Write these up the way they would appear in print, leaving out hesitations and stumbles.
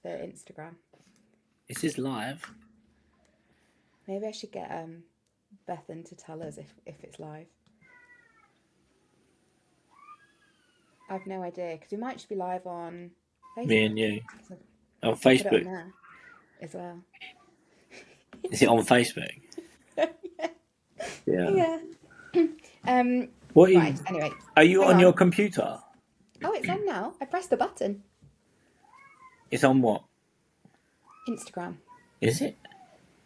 for Instagram. Is this live? Maybe I should get Bethan to tell us if it's live. I've no idea, because we might just be live on Facebook. Me and you. On I'll put it on Facebook. there as well. Is it on Facebook? Yeah. What are Right, you, anyway. are you hang on your computer? Oh, it's on now. I pressed the button. It's on what? Instagram. Is it?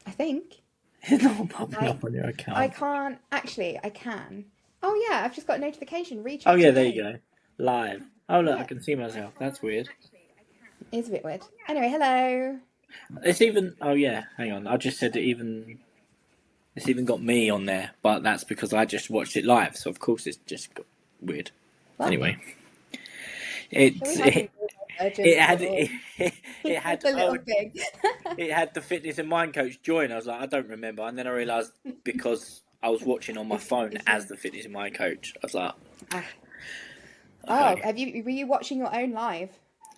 I think. It's not popping up on your account. I can't. Actually, I can. Oh, yeah, I've just got a notification. Reach Oh, out yeah, to there me. you go. Live. Oh, look, Yeah. I can see myself. That's weird. It is a bit weird. Anyway, hello. It's even... Oh, yeah, hang on. I just said it even... It's even got me on there, but that's because I just watched it live, so of course it's just got weird. Well, Anyway. It had the little thing. It had the fitness and mind coach join. I was like, I don't remember, and then I realised because I was watching on my phone as the fitness and mind coach, I was like, Oh, were you watching your own live?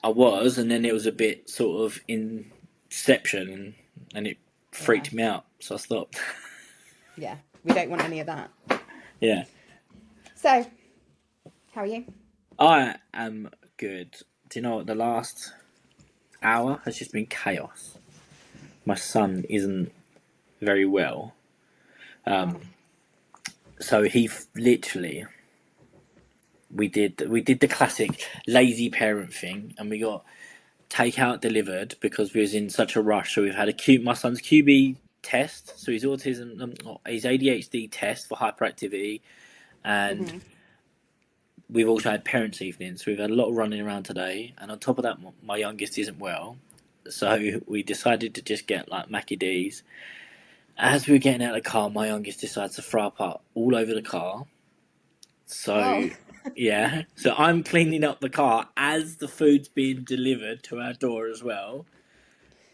I was, and then it was a bit sort of inception, and it freaked me out, so I stopped. Yeah, we don't want any of that. Yeah. So, how are you? I am good. Do you know what? The last hour has just been chaos. My son isn't very well. So he literally... We did the classic lazy parent thing, and we got takeout delivered because we was in such a rush. So we've had my son's QB test, so his his ADHD test for hyperactivity, and we've also had parents' evening. So we've had a lot of running around today, and on top of that, my youngest isn't well, so we decided to just get like Mackie D's. As we were getting out of the car, my youngest decides to throw up all over the car. So, yeah. So I'm cleaning up the car as the food's being delivered to our door as well.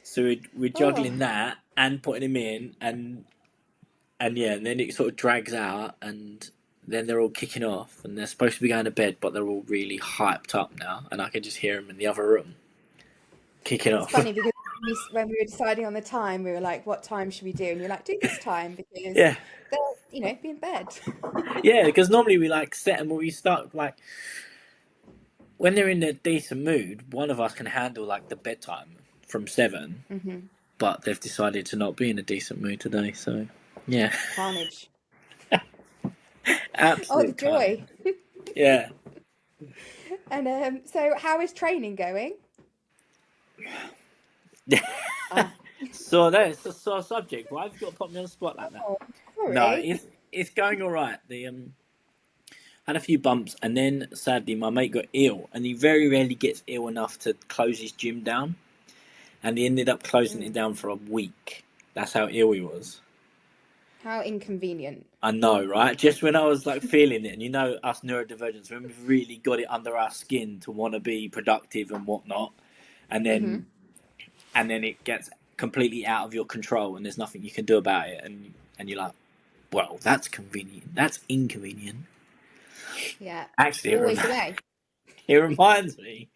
So we're juggling that and putting him in, and yeah, and then it sort of drags out, and then they're all kicking off, and they're supposed to be going to bed, but they're all really hyped up now, and I can just hear them in the other room kicking off. It's funny because when we were deciding on the time, we were like, what time should we do? And you're like, do this time because they'll, be in bed. Yeah, because normally we like set them, or we start like when they're in a decent mood, one of us can handle like the bedtime from 7, but they've decided to not be in a decent mood today, so yeah. Carnage. Absolute the joy. Yeah. And so how is training going? So that's a sore subject. Why have you got to put me on the spot like that? No, it's going all right. Had a few bumps, and then sadly my mate got ill, and he very rarely gets ill enough to close his gym down, and he ended up closing it down for a week. That's how ill he was. How inconvenient. I know, right? Just when I was like feeling it, and you know us neurodivergents, when we've really got it under our skin to want to be productive and whatnot, and then it gets completely out of your control, and there's nothing you can do about it, and you're like, well, that's convenient. That's inconvenient. Yeah. Actually, it reminds me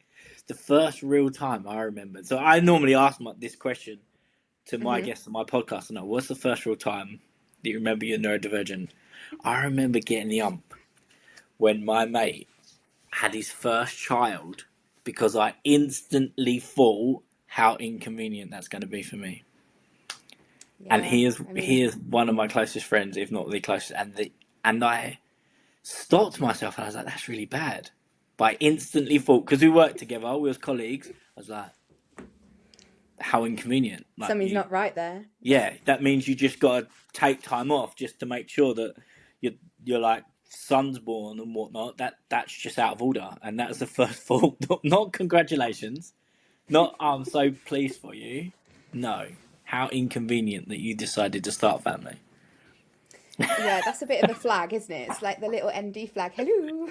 the first real time I remembered. So I normally ask this question to my guests on my podcast. I know, what's the first real time that you remember you're neurodivergent? I remember getting the ump when my mate had his first child because I instantly thought how inconvenient that's going to be for me. Yeah, and he is one of my closest friends, if not the closest, and I stopped myself and I was like, that's really bad. But I instantly thought, because we worked together, we was colleagues, I was like, how inconvenient. Like, something's not right there. Yeah, that means you just got to take time off just to make sure that you're like, son's born and whatnot. That's just out of order. And that's the first thought. Not congratulations. Not, I'm so pleased for you. No. How inconvenient that you decided to start a family. Yeah, that's a bit of a flag, isn't it? It's like the little ND flag. Hello.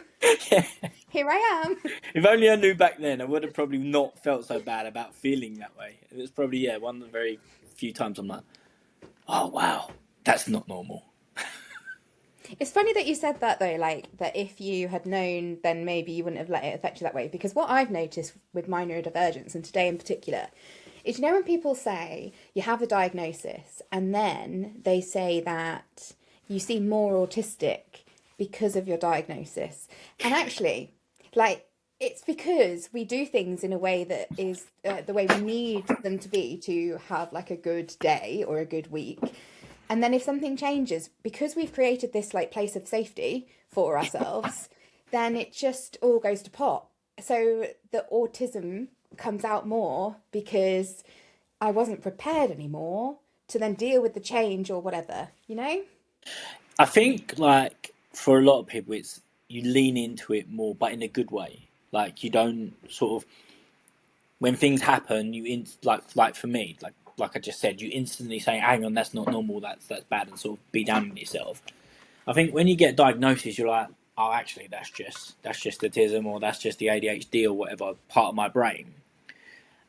Yeah. Here I am. If only I knew back then, I would have probably not felt so bad about feeling that way. It was probably, one of the very few times I'm like, oh, wow, that's not normal. It's funny that you said that though, like that if you had known, then maybe you wouldn't have let it affect you that way. Because what I've noticed with my neurodivergence, and today in particular, is when people say you have a diagnosis and then they say that you seem more autistic because of your diagnosis. And actually, like, it's because we do things in a way that is the way we need them to be to have like a good day or a good week. And then if something changes, because we've created this like place of safety for ourselves, then it just all goes to pot. So the autism comes out more because I wasn't prepared anymore to then deal with the change or whatever, you know? I think like for a lot of people, it's you lean into it more, but in a good way. Like you don't sort of when things happen, like for me, like I just said, you instantly say, "Hang on, that's not normal. That's bad," and sort of be down on yourself. I think when you get diagnosis, you're like, "Oh, actually, that's just autism, or that's just the ADHD, or whatever part of my brain."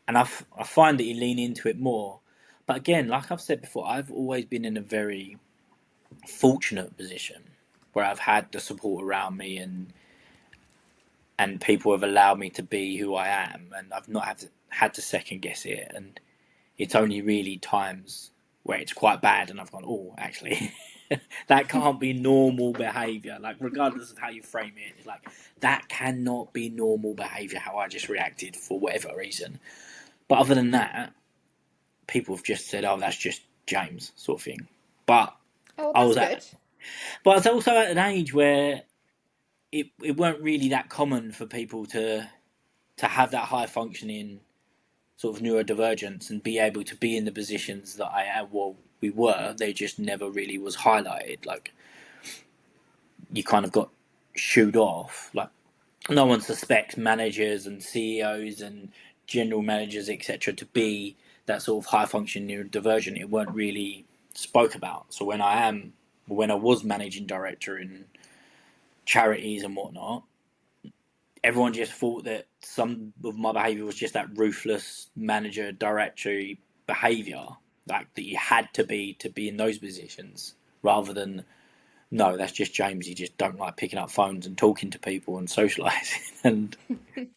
And I find that you lean into it more. But again, like I've said before, I've always been in a very fortunate position where I've had the support around me and people have allowed me to be who I am, and I've not had to second guess it. And it's only really times where it's quite bad, and I've gone, oh, actually, that can't be normal behaviour. Like, regardless of how you frame it, it's like that cannot be normal behaviour. How I just reacted for whatever reason. But other than that, people have just said, "Oh, that's just James," sort of thing. But Oh, I that's was good. but I was also at an age where it weren't really that common for people to have that high functioning sort of neurodivergence and be able to be in the positions that I am. Well, we were. They just never really was highlighted. Like you kind of got shooed off. Like no one suspects managers and CEOs and general managers, etc., to be that sort of high functioning neurodivergent. It weren't really spoke about. So when I was managing director in charities and whatnot, everyone just thought that some of my behaviour was just that ruthless manager directory behaviour, like that you had to be in those positions, rather than no, that's just James. He just don't like picking up phones and talking to people and socialising. And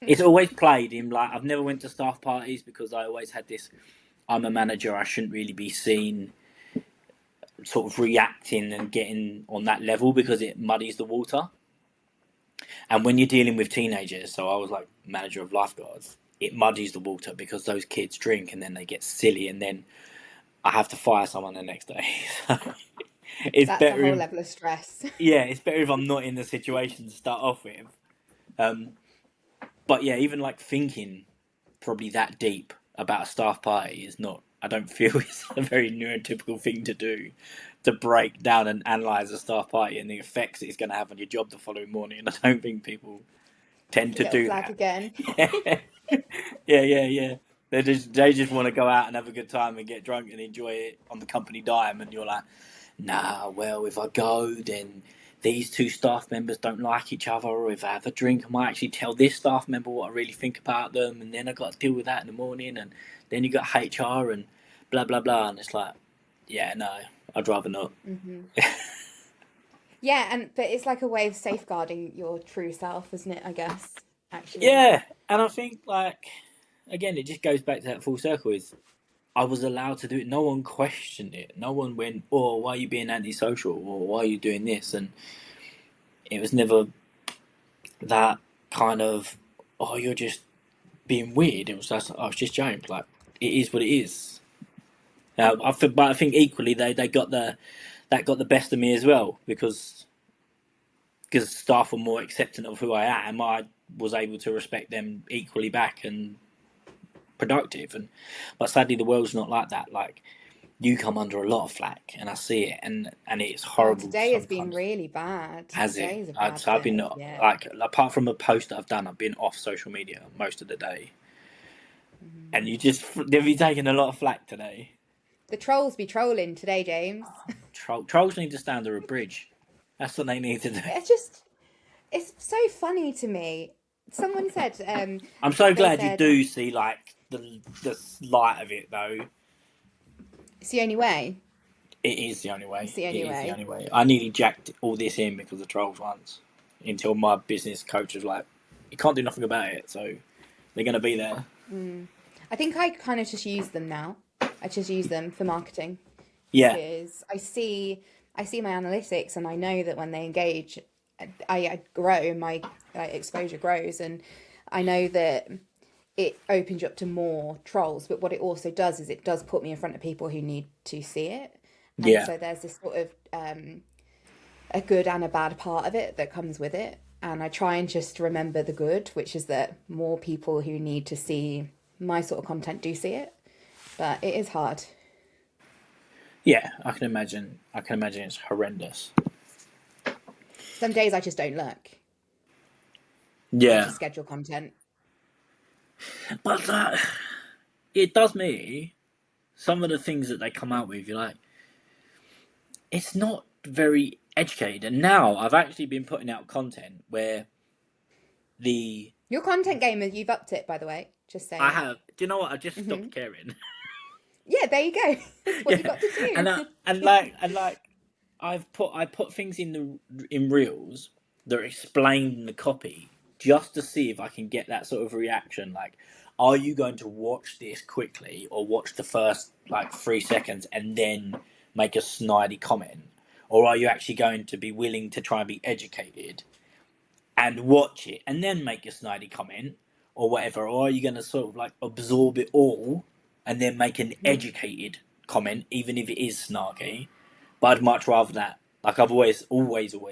it's always played in like I've never went to staff parties because I always had this. I'm a manager. I shouldn't really be seen sort of reacting and getting on that level because it muddies the water. And when you're dealing with teenagers, so I was like manager of lifeguards, it muddies the water because those kids drink and then they get silly and then I have to fire someone the next day. It's That's a better whole if, level of stress. yeah, it's better if I'm not in the situation to start off with. Um, but yeah, even like thinking probably that deep about a staff party is not, I don't feel it's a very neurotypical thing to do, to break down and analyse a staff party and the effects it's going to have on your job the following morning. And I don't think people tend to Little do flag that. again. Yeah. They just want to go out and have a good time and get drunk and enjoy it on the company dime. And you're like, nah, well, if I go, then these two staff members don't like each other, or if I have a drink, I might actually tell this staff member what I really think about them, and then I got to deal with that in the morning, and then you got HR and blah blah blah, and it's like, yeah, no, I'd rather not. Yeah, but it's like a way of safeguarding your true self, isn't it? I guess, actually. Yeah, and I think like again, it just goes back to that full circle. Is I was allowed to do it. No one questioned it. No one went, "Oh, why are you being antisocial?" or "Why are you doing this?" And it was never that kind of, "Oh, you're just being weird." It was just, "I was just joking." Like it is what it is. But I think equally they got the best of me as well because staff were more accepting of who I am. I was able to respect them equally back and productive. But sadly, the world's not like that. Like you come under a lot of flack, and I see it, and it's Oh, horrible today has been sometimes. really bad. Has it? Today's a bad I've been day. Yeah. like apart from a post that I've done, I've been off social media most of the day, and they've been taking a lot of flack today. The trolls be trolling today, James. Trolls need to stand under a bridge. That's what they need to do. It's so funny to me. Someone said, I'm so they glad you said, do see like the light of it though. it's the only way. It is the only way. It's the It only is the way. only way. I nearly jacked all this in because of trolls once, until my business coach was like, "You can't do nothing about it, so they're going to be there." I think I kind of just use them now. I just use them for marketing Yeah, because I see my analytics and I know that when they engage, I grow, my exposure grows, and I know that it opens you up to more trolls. But what it also does is it does put me in front of people who need to see it, and yeah, so there's this sort of a good and a bad part of it that comes with it. And I try and just remember the good, which is that more people who need to see my sort of content do see it. But it is hard. yeah. I can imagine. I can imagine it's horrendous. Some days I just don't look. I Yeah, just schedule content. but it does me. Some of the things that they come out with, you're like, it's not very educated. And now I've actually been putting out content where the Your content gamer, you've upped it, by the way. Just I saying. have. Do you know what? I just stopped caring. Yeah, there you go. That's what you Yeah, got to do. and like I put things in reels that explain the copy just to see if I can get that sort of reaction. Like, are you going to watch this quickly or watch the first like 3 seconds and then make a snidey comment, or are you actually going to be willing to try and be educated and watch it and then make a snidey comment or whatever, or are you going to sort of like absorb it all and then make an educated comment, even if it is snarky? But I'd much rather that. Like I've always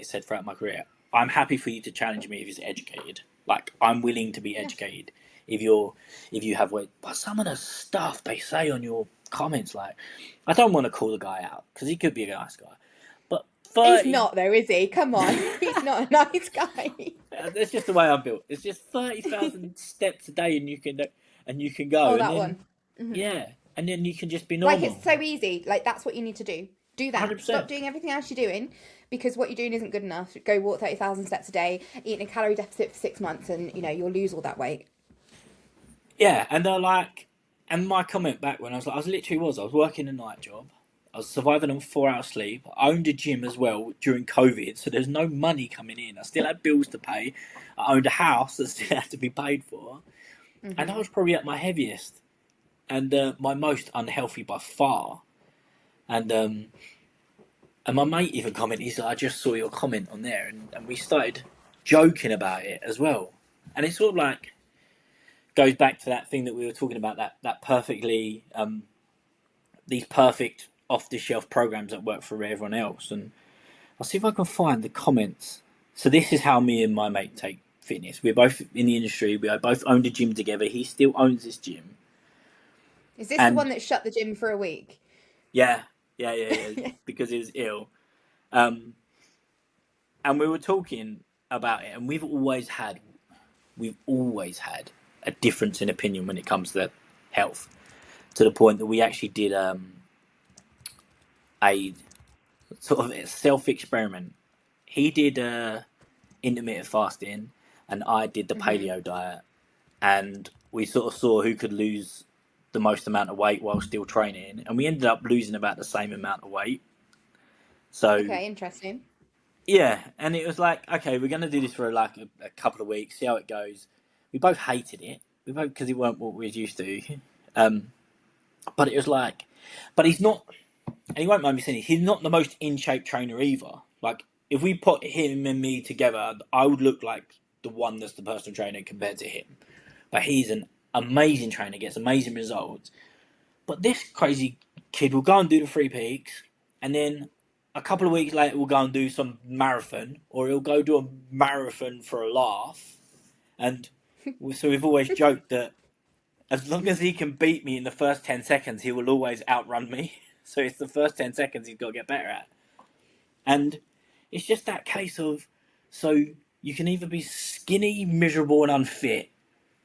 said throughout my career, I'm happy for you to challenge me if it's educated. Like I'm willing to be Yeah. educated if you have weight. But some of the stuff they say on your comments, like I don't want to call the guy out because he could be a nice guy, but He's 30. not, though, is he? Come on. He's not a nice guy. That's just the way I'm built. It's just 30,000 steps a day, and you can go, Oh, and that then one. yeah, and then you can just be Like, normal. it's so easy. Like, that's what you need to do. Do that. Stop 100%. doing everything else you're doing because what you're doing isn't good enough. Go walk 30,000 steps a day, eat in a calorie deficit for 6 months, and, you'll lose all that weight. Yeah, and they're like, and my comment back when I was working a night job. I was surviving on 4 hours sleep. I owned a gym as well during COVID, so there's no money coming in. I still had bills to pay. I owned a house that still had to be paid for, and I was probably at my heaviest and my most unhealthy by far. And my mate even commented, he's like, I just saw your comment on there, and we started joking about it as well. And it sort of like goes back to that thing that we were talking about, that perfectly these perfect off the shelf programs that work for everyone else. And I'll see if I can find the comments. So this is how me and my mate take fitness. We're both in the industry. We both owned a gym together. He still owns this gym. Is this the one And that shut the gym for a week? yeah, because he was ill. Um, and we were talking about it, and we've always had a difference in opinion when it comes to health, to the point that we actually did a sort of a self experiment. He did intermittent fasting, and I did the paleo diet, and we sort of saw who could lose the most amount of weight while still training, and we ended up losing about the same amount of weight. So Okay, interesting. yeah, and it was like, okay, we're gonna do this for like a couple of weeks, see how it goes. We both hated it. We both, because it weren't what we was used to. Um, but it was like, but he's not, and he won't mind me saying it, he's not the most in shape trainer either. Like if we put him and me together, I would look like the one that's the personal trainer compared to him. But he's an amazing trainer, gets amazing results. But this crazy kid will go and do the 3 peaks, and then a couple of weeks later, we'll go and do some marathon, or he'll go do a marathon for a laugh. And so we've always joked that as long as he can beat me in the first 10 seconds, he will always outrun me. So it's the first 10 seconds he's got to get better at. And it's just that case of, so you can either be skinny, miserable, and unfit,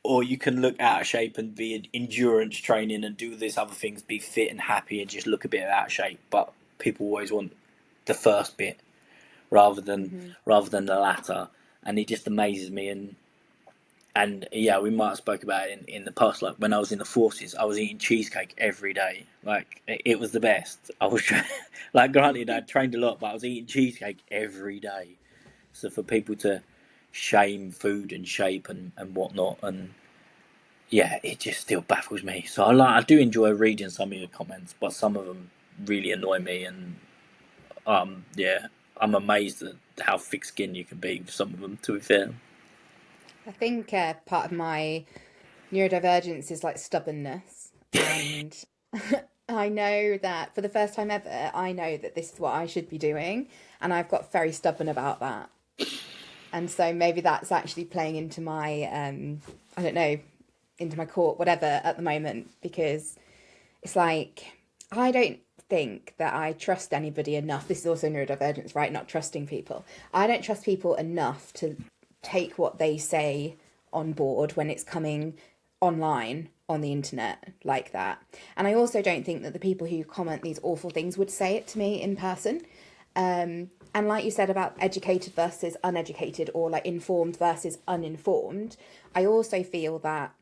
or you can look out of shape and be in endurance training and do these other things, be fit and happy and just look a bit out of shape. But people always want the first bit rather than the latter, and it just amazes me. And And yeah, we might have spoke about it in the past. Like when I was in the forces, I was eating cheesecake every day. Like it was the best. I was like, granted, I trained a lot, but I was eating cheesecake every day. So for people to shame food and shape and whatnot, and yeah, it just still baffles me. So I do enjoy reading some of your comments, but some of them really annoy me, and yeah, I'm amazed at how thick-skinned you can be with some of them. To be fair. I think part of my neurodivergence is like stubbornness. And I know that for the first time ever, I know that this is what I should be doing. And I've got very stubborn about that. And so maybe that's actually playing into my, I don't know, into my court, whatever, at the moment, because it's like, I don't think that I trust anybody enough. This is also neurodivergence, right? Not trusting people. I don't trust people enough to take what they say on board when it's coming online on the internet like that. And I also don't think that the people who comment these awful things would say it to me in person. And like you said about educated versus uneducated, or like informed versus uninformed, I also feel that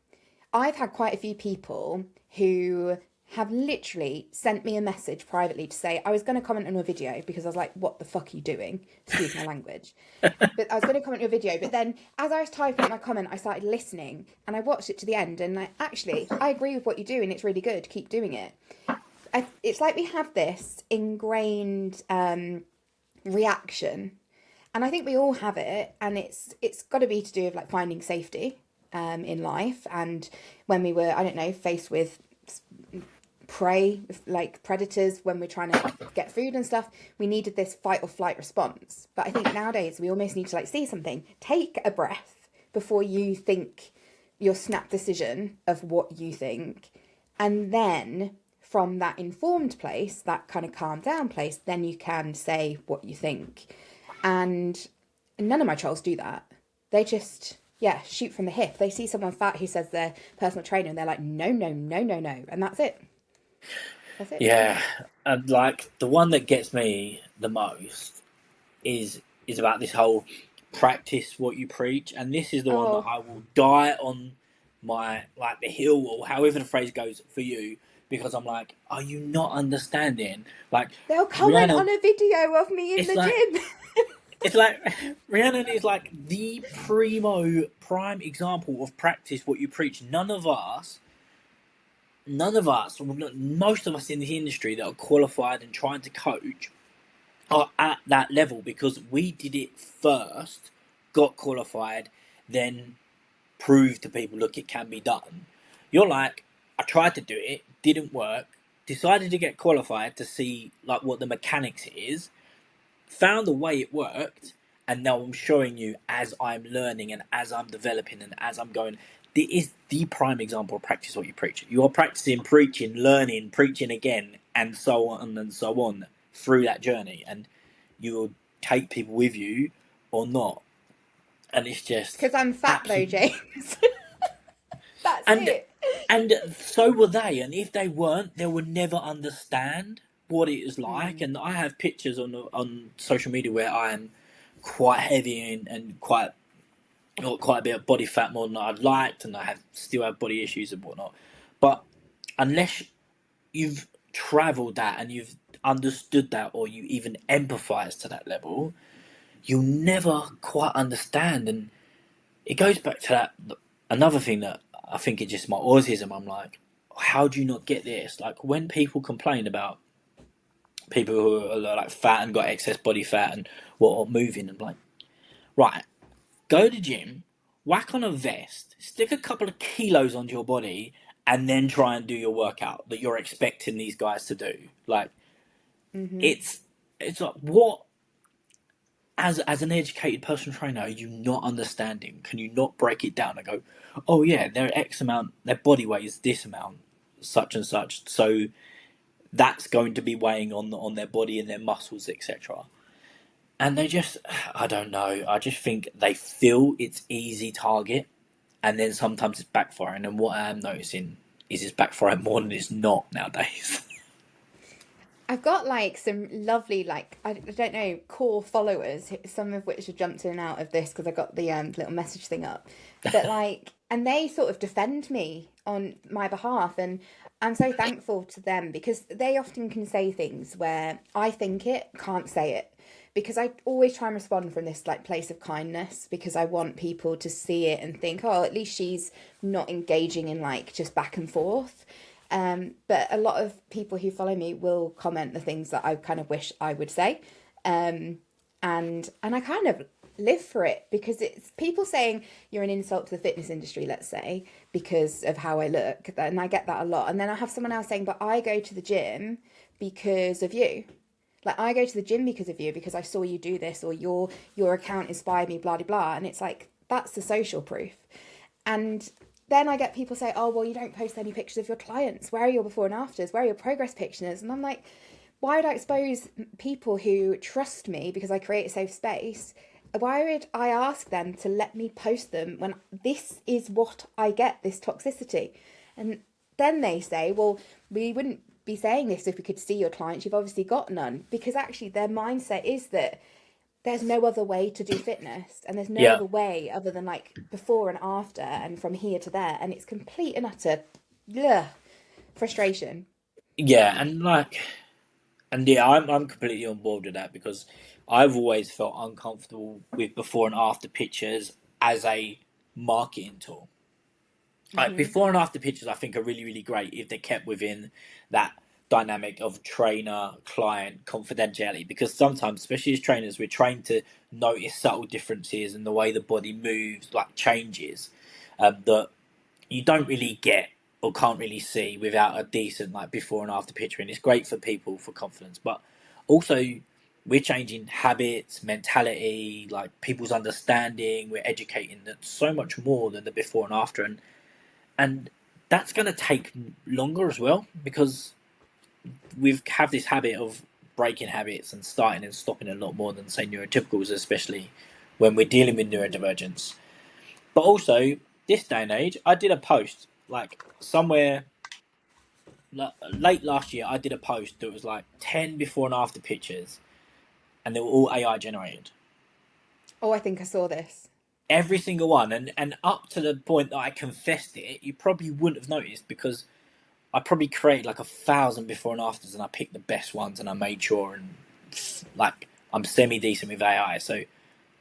I've had quite a few people who have literally sent me a message privately to say I was going to comment on a video because I was like, what the fuck are you doing? Excuse my language. But I was going to comment on your video. But then as I was typing my comment, I started listening and I watched it to the end. And actually, I agree with what you do and it's really good. Keep doing it. It's like we have this ingrained reaction. And I think we all have it. And it's got to be to do with like finding safety in life. And when we were, I don't know, faced with prey, like predators, when we're trying to get food and stuff, we needed this fight or flight response. But I think nowadays we almost need to like see something, take a breath before you think your snap decision of what you think, and then from that informed place, that kind of calm down place, then you can say what you think. And none of my trolls do that. They just, yeah, shoot from the hip. They see someone fat who says they're personal trainer and they're like, no, no, no, no, no. And that's it. That's it. Yeah, and like the one that gets me the most is about this whole practice what you preach, and this is the one that Oh, I will die on my like the hill or however the phrase goes for you, because I'm like, are you not understanding? Like they'll comment Rhiannon, on a video of me in it's the like gym. it's like Rhiannon is like the prime example of practice what you preach. None of us, most of us in the industry that are qualified and trying to coach are at that level because we did it first, got qualified, then proved to people, look, it can be done. You're like, I tried to do it, didn't work, decided to get qualified to see like what the mechanics is, found the way it worked, and now I'm showing you as I'm learning and as I'm developing and as I'm going. This is the prime example of practice what you preach. You are practicing, preaching, learning, preaching again, and so on and so on through that journey. And you will take people with you or not. And it's just Because I'm fat though, absolutely. James. That's And it. and so were they. And if they weren't, they would never understand what it is like. Mm. And I have pictures on social media where I am quite heavy and quite got quite a bit of body fat more than I'd liked, and I still have body issues and whatnot. But unless you've travelled that and you've understood that, or you even empathise to that level, you'll never quite understand. And it goes back to that another thing that I think it's just my autism. I'm like, how do you not get this? Like when people complain about people who are like fat and got excess body fat and what are moving, I'm like, right, go to the gym, whack on a vest, stick a couple of kilos onto your body, and then try and do your workout that you're expecting these guys to do. Like Mm-hmm. it's like, what, as an educated personal trainer, are you not understanding? Can you not break it down and go, oh yeah, their X amount, their body weight is this amount, such and such, so that's going to be weighing on their body and their muscles, etc. And they just, I don't know, I just think they feel it's easy target, and then sometimes it's backfiring. And what I am noticing is it's backfiring more than it's not nowadays. I've got like some lovely, like, I don't know, core followers, some of which have jumped in and out of this because I got the little message thing up. But like, and they sort of defend me on my behalf. And I'm so thankful to them because they often can say things where I think it, can't say it. Because I always try and respond from this like place of kindness because I want people to see it and think, oh, at least she's not engaging in like just back and forth. But a lot of people who follow me will comment the things that I kind of wish I would say. And I kind of live for it because it's people saying you're an insult to the fitness industry, let's say, because of how I look. And I get that a lot. And then I have someone else saying, but I go to the gym because of you. Like, I go to the gym because of you, because I saw you do this, or your account inspired me, blah, blah, blah. And it's like, that's the social proof. And then I get people say, oh, well, you don't post any pictures of your clients. Where are your before and afters? Where are your progress pictures? And I'm like, why would I expose people who trust me because I create a safe space? Why would I ask them to let me post them when this is what I get, this toxicity? And then they say, well, we wouldn't be saying this if we could see your clients. You've obviously got none. Because actually their mindset is that there's no other way to do fitness, and there's no Yeah, other way other than like before and after and from here to there, and it's complete and utter ugh, frustration. yeah, and yeah, I'm completely on board with that because I've always felt uncomfortable with before and after pictures as a marketing tool. Like Hmm. before and after pictures, I think are really really great if they're kept within that dynamic of trainer client confidentiality, because sometimes, especially as trainers, we're trained to notice subtle differences in the way the body moves, like changes, that you don't really get or can't really see without a decent like before and after picture. And it's great for people for confidence, but also we're changing habits, mentality, like people's understanding. We're educating them so much more than the before and after, and that's going to take longer as well because we have this habit of breaking habits and starting and stopping a lot more than say neurotypicals, especially when we're dealing with neurodivergence. But also, this day and age, I did a post like somewhere late last year. I did a post that was like 10 before and after pictures, and they were all AI generated. Oh, I think I saw this. Every single one, and up to the point that I confessed it, you probably wouldn't have noticed because I probably created like 1,000 before and afters, and I picked the best ones, and I made sure, and like I'm semi decent with AI, so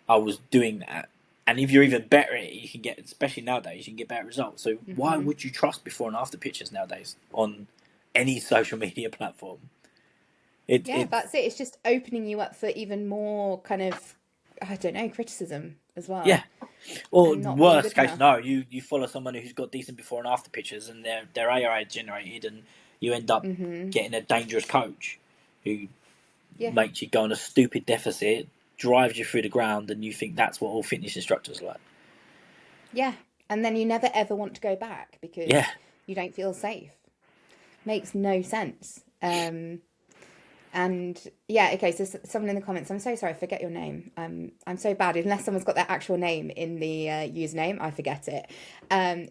I was doing that. And if you're even better at it, you can get, especially nowadays, you can get better results. So why Hmm. would you trust before and after pictures nowadays on any social media platform? Yeah, It's that's it. It's just opening you up for even more kind of, I don't know, criticism as yeah. well, Or and not being worst good case enough. scenario, you follow someone who's got decent before and after pictures, and they're AI generated, and you end up Hmm. getting a dangerous coach who Yeah, makes you go on a stupid deficit, drives you through the ground, and you think that's what all fitness instructors are like. yeah. And then you never ever want to go back Yeah, because you don't feel safe. Makes no sense. And yeah, okay. So someone in the comments, I'm so sorry, I forget your name. I'm so bad. Unless someone's got their actual name in the username, I forget it.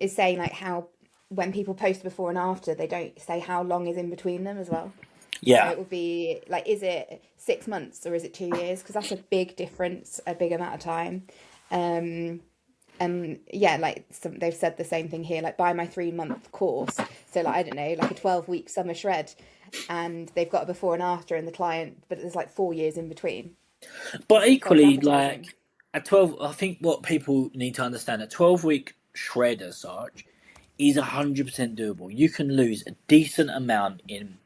Is saying like how when people post before and after, they don't say how long is in between them as well. So yeah, it would be like, is it 6 months or is it 2 years? Because that's a big difference, a big amount of time. Um, and yeah, like they've said the same thing here, like buy my 3 month course. So like, I don't know, like a 12-week summer shred, and they've got a before and after in the client, but there's like 4 years in between. but It's like false equally, advertising. like a 12, I think what people need to understand, a 12-week shred as such is 100% doable. You can lose a decent amount in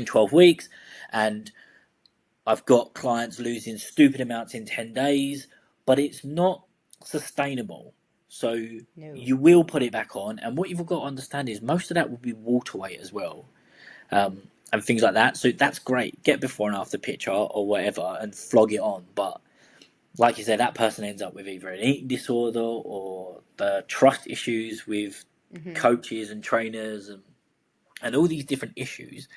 12 weeks, and I've got clients losing stupid amounts in 10 days, but it's not sustainable. So No. you will put it back on, and what you've got to understand is most of that will be water weight as well, and things like that. So that's great. Get before and after picture or whatever and flog it on. But like you said, that person ends up with either an eating disorder or the trust issues with Hmm. coaches and trainers and all these different issues,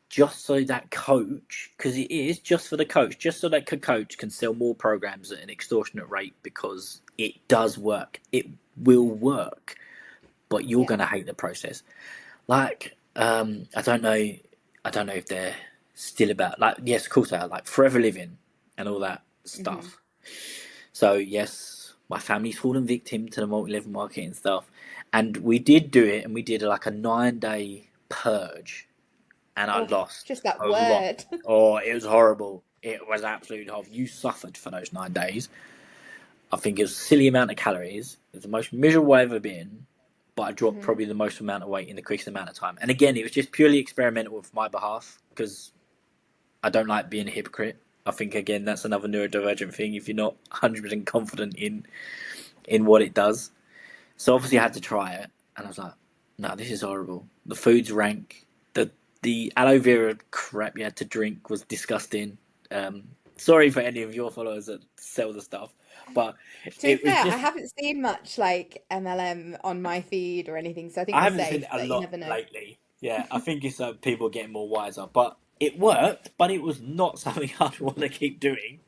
just so that coach, because it is just for the coach, just so that coach can sell more programs at an extortionate rate because it does work. It will work, but you're Yeah. going to hate the process. Like, I don't know if they're still about, like, yes, of course they are, like Forever Living and all that Mm-hmm. stuff. So yes, my family's fallen victim to the multi-level marketing stuff, and we did do it, and we did like a 9-day purge, and I Oh, lost just that a lot. word. Oh, it was horrible. It was absolutely horrible. You suffered for those 9 days. I think it was a silly amount of calories. It was the most miserable I've ever been, but I dropped Mm-hmm. probably the most amount of weight in the quickest amount of time. And again, it was just purely experimental with my behalf because I don't like being a hypocrite. I think again that's another neurodivergent thing. If you're not 100% confident in what it does, so obviously I had to try it, and I was like, no, this is horrible. The food's rank. The aloe vera crap you had to drink was disgusting. Um, Sorry for any of your followers that sell the stuff, but To be it was fair, I just, haven't seen much like MLM on my feed or anything, so I think I we're haven't seen safe, it a but you lot never know. lately. Yeah, I think it's people getting more wiser, but it worked. But it was not something I'd want to keep doing.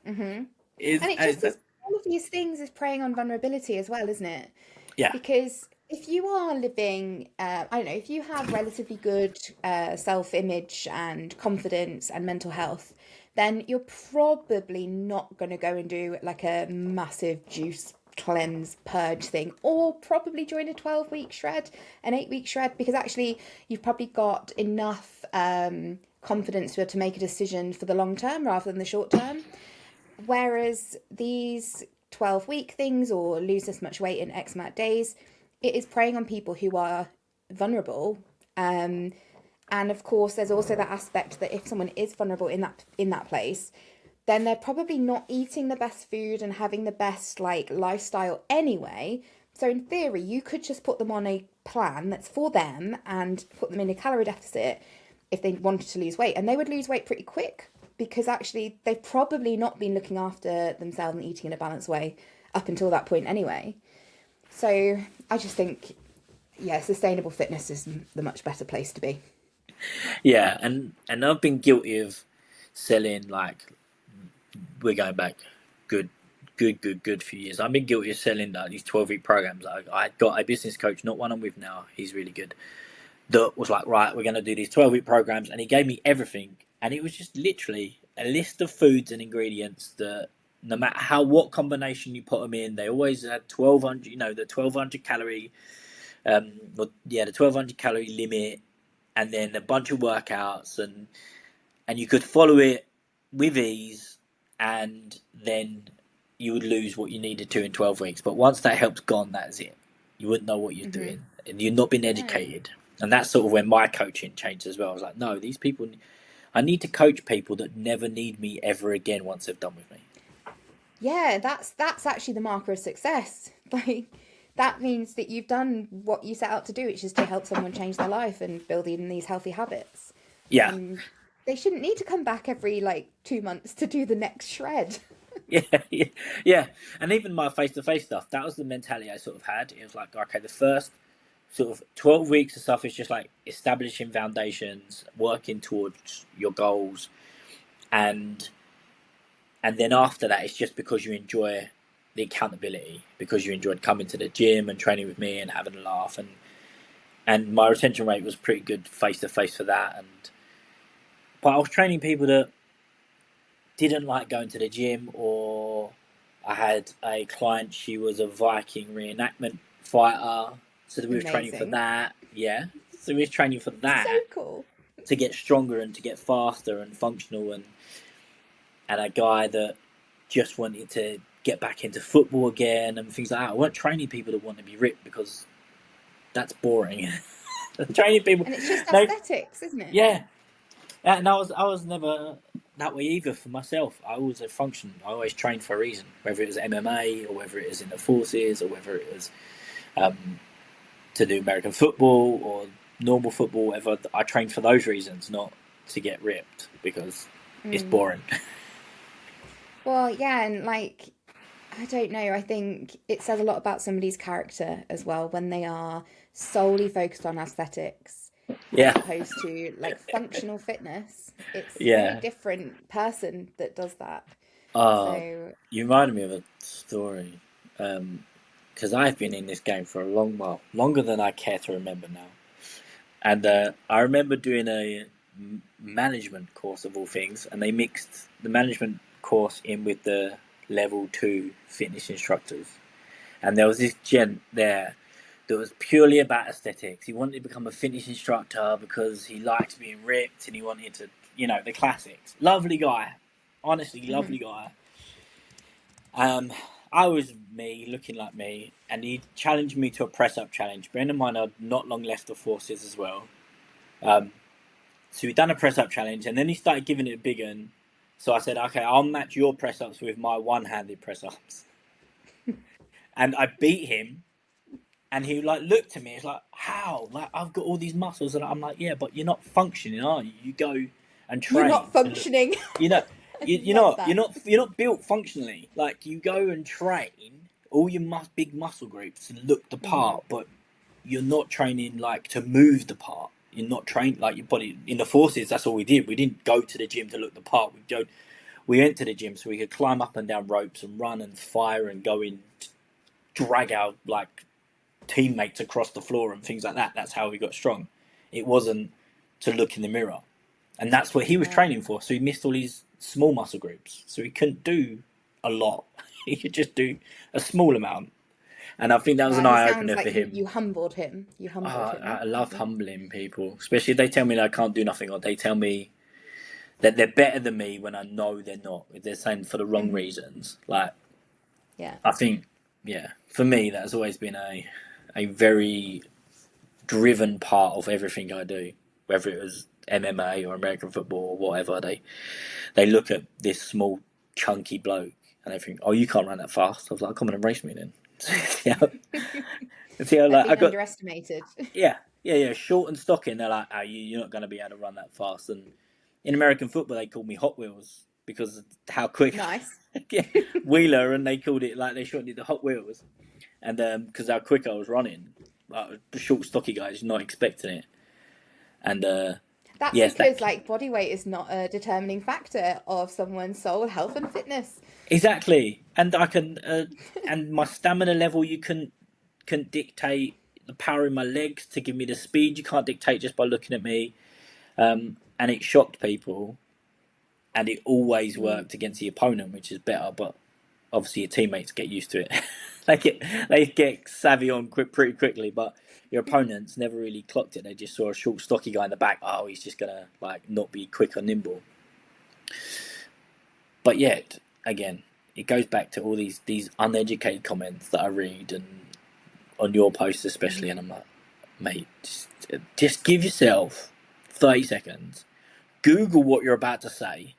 Mm-hmm. Is And it just is all of these things is preying on vulnerability as well, isn't it? Yeah, Because if you are living, I don't know, if you have relatively good self-image and confidence and mental health, then you're probably not going to go and do like a massive juice cleanse purge thing, or probably join a 12-week shred, an 8-week shred, because actually you've probably got enough confidence to be able to make a decision for the long term rather than the short term. Whereas these 12-week things or lose this much weight in X amount of days, it is preying on people who are vulnerable. Um, and of course, there's also that aspect that if someone is vulnerable in that place, then they're probably not eating the best food and having the best like lifestyle anyway. So in theory, you could just put them on a plan that's for them and put them in a calorie deficit if they wanted to lose weight, and they would lose weight pretty quick because actually they've probably not been looking after themselves and eating in a balanced way up until that point anyway. So I just think, yeah, sustainable fitness is the much better place to be. yeah, and I've been guilty of selling, like, we're going back good, good few years. I've been guilty of selling like these 12-week programs. I got a business coach, not one I'm with now. He's really good. That was like, right, we're going to do these 12-week programs, and he gave me everything, and it was just literally a list of foods and ingredients that no matter what combination you put them in, they always had 1,200. The 1,200 calorie, the 1,200 calorie limit, and then a bunch of workouts, and you could follow it with ease, and then you would lose what you needed to in 12 weeks. But once that help's gone, that's it. You wouldn't know what you're Mm-hmm. doing, and you've not been No. educated. And that's sort of when my coaching changed as well. I was like, no, these people, I need to coach people that never need me ever again once they've done with me. Yeah, that's actually the marker of success. Like that means that you've done what you set out to do, which is to help someone change their life and build in these healthy habits. Yeah, And they shouldn't need to come back every like 2 months to do the next shred. yeah, yeah, yeah. And even my face-to-face stuff, that was the mentality I sort of had. It was like, okay, the first sort of 12 weeks of stuff is just like establishing foundations, working towards your goals, and then after that it's just because you enjoy the accountability, because you enjoyed coming to the gym and training with me and having a laugh, and my retention rate was pretty good face to face for that. And but I was training people that didn't like going to the gym, or I had a client, she was a Viking reenactment fighter, so we was training for Amazing. that. Yeah, so we was training for So that cool. to get stronger and to get faster and functional, and a guy that just wanted to get back into football again and things like that. I weren't training people that want to be ripped because that's boring. Training people, And it's just no, aesthetics, isn't it? yeah, and I was never that way either for myself. I always had functioned. I always trained for a reason, whether it was MMA or whether it was in the forces or whether it was um, to do American football or normal football. Whatever, I trained for those reasons, not to get ripped because it's Mm. boring. Well, yeah, and like I don't know. I think it says a lot about somebody's character as well when they are solely focused on aesthetics as Yeah, opposed to like functional fitness. It's a very yeah. different person that does that. Uh, So, you reminded me of a story. Because I've been in this game for a long while, longer than I care to remember now. And I remember doing a management course of all things, and they mixed the management course in with the level 2 fitness instructors. And there was this gent there that was purely about aesthetics. He wanted to become a fitness instructor because he likes being ripped and he wanted to, the classics. Lovely guy. Honestly, lovely guy. I was me, looking like me, and he challenged me to a press-up challenge. Bearing in mind I'd not long left the forces as well. So we done a press-up challenge, and then he started giving it a big one. So I said, okay, I'll match your press-ups with my one-handed press-ups. And I beat him, and he looked at me. It's like, how? I've got all these muscles, and I'm like, yeah, but you're not functioning, are you? You go and train. You're not functioning. You're not built functionally. You go and train all your big muscle groups and look the part, but you're not training to move the part. You're not trained your body in the forces. That's all we did. We didn't go to the gym to look the part. We went to the gym so we could climb up and down ropes and run and fire and go in, drag our teammates across the floor and things like that. That's how we got strong. It wasn't to look in the mirror, and that's what he was training for. So he missed all these small muscle groups, so he couldn't do a lot. He could just do a small amount. And I think that was an eye-opener for him. You humbled him. Him. I love humbling people, especially if they tell me that I can't do nothing, or they tell me that they're better than me when I know they're not. If they're saying for the wrong reasons. I think, for me, that's always been a very driven part of everything I do. Whether it was MMA or American football or whatever, they look at this small, chunky bloke and they think, oh, you can't run that fast. I was like, come on and race me then. I got underestimated. Yeah, short and stocky, and they're like, oh, you're not going to be able to run that fast. And in American football, they called me Hot Wheels because of how quick. Nice. Wheeler, and they called it they shortened it to Hot Wheels, and because how quick I was running, the short, stocky guys not expecting it, and that's because body weight is not a determining factor of someone's soul health and fitness. Exactly, and I can, and my stamina level you can dictate. The power in my legs to give me the speed you can't dictate just by looking at me, and it shocked people, and it always worked against the opponent, which is better. But obviously your teammates get used to it. they get savvy on pretty quickly, but your opponents never really clocked it. They just saw a short, stocky guy in the back. Oh, he's just gonna not be quick or nimble. But yet again, it goes back to all these uneducated comments that I read, and on your posts especially, and I'm like, mate, just give yourself 30 seconds, Google what you're about to say,